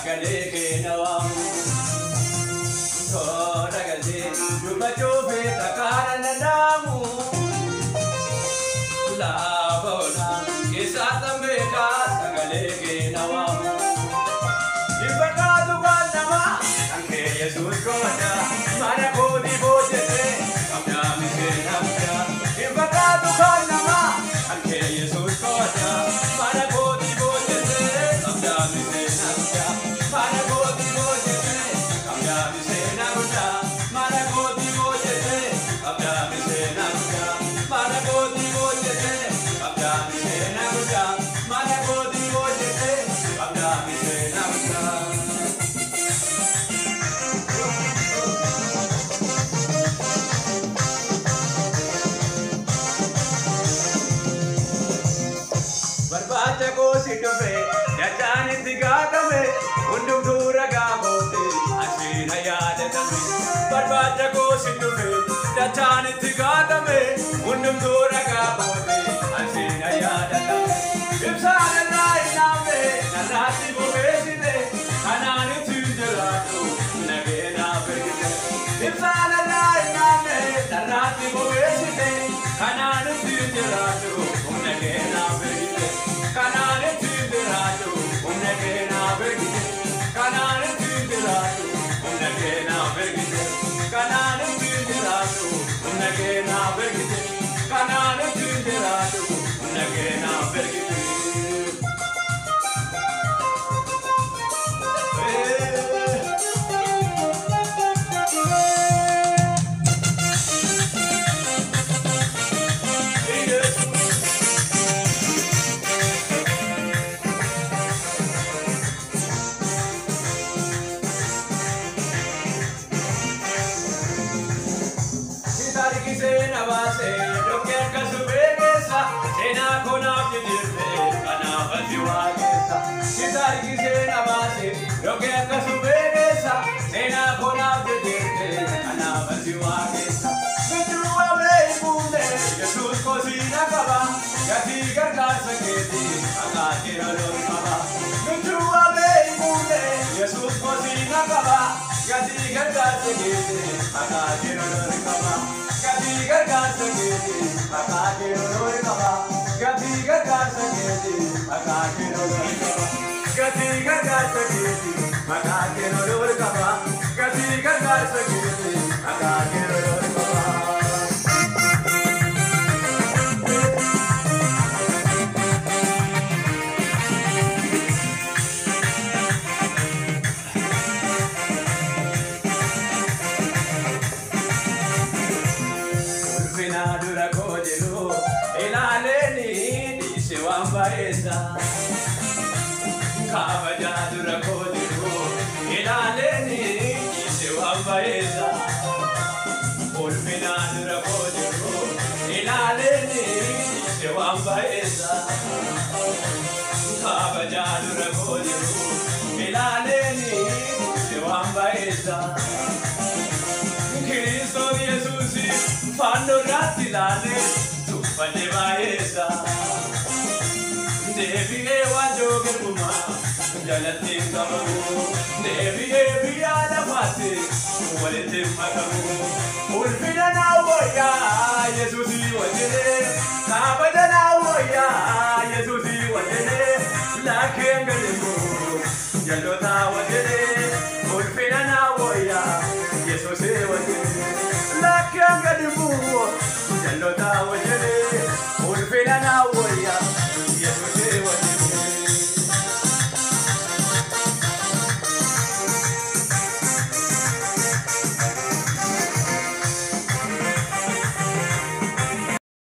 sagale ke nawamu Tora gaze Juba chobe takara nadamu La bona Kisa tambeka sagale ke nawamu Ibaka dukan nama Anke Yesus koda Mara kodi bojete Kamya mise namya Ibaka dukan nama Anke Yesus koda Mara kodi bojete Kamya mise namya Mara kodi bojete Kamya mise namya Mara kodi bojete Kamya mise namya Mara kodi bojete Kamya mise namya Mara kodi bojete Kamya mise namya Barbata ko situfe, jajani tigata me, undum dura gabote, ashina yada tame. Barbata ko situfe, jajani tigata me, undum dura gabote, ashina yada tame. Ibsana nai name, nanati bovesine, kanani tunjelato, nagena bergite. Ibsana nai name, nanati bovesine, kanani tunjelato, nagena bergite. Kanane tindirato, unegena bergite. Kanane tindirato, unegena bergite. Kanane tindirato, unegena bergite. Kanane tindirato, unegena bergite. Sena base, lo que acaso veguesa, sena con abdirte, canava jiwagesa. Sitar ki sena base, lo que acaso veguesa, sena con abdirte, canava jiwagesa. Mitruwa mei bunde, Jesus cosina kaba, yati gargar saketi, akati rolor kaba. Mitruwa mei bunde, Jesus cosina kaba, yati gargar saketi, akati rolor kaba. Gati gargar saketi, akati rolor kaba. Gati gargar saketi, akati rolor kaba. Gati gargar saketi, akati rolor kaba. Gati gargar saketi, akati rolor kaba. Dura kojelo elaleni dise wambaeza kabaja dura kojelo elaleni dise wambaeza olmina dura kojelo elaleni dise wambaeza kabaja dura kojelo elaleni dise wambaeza Cristo Jesus fanno ratti lane tu fane maesa devi e wajo geruma jalati kamu devi e biada fate walete makamu ulfina na woya Jesus wajene kabada na woya Jesus wajene la kengalimu jalota wajene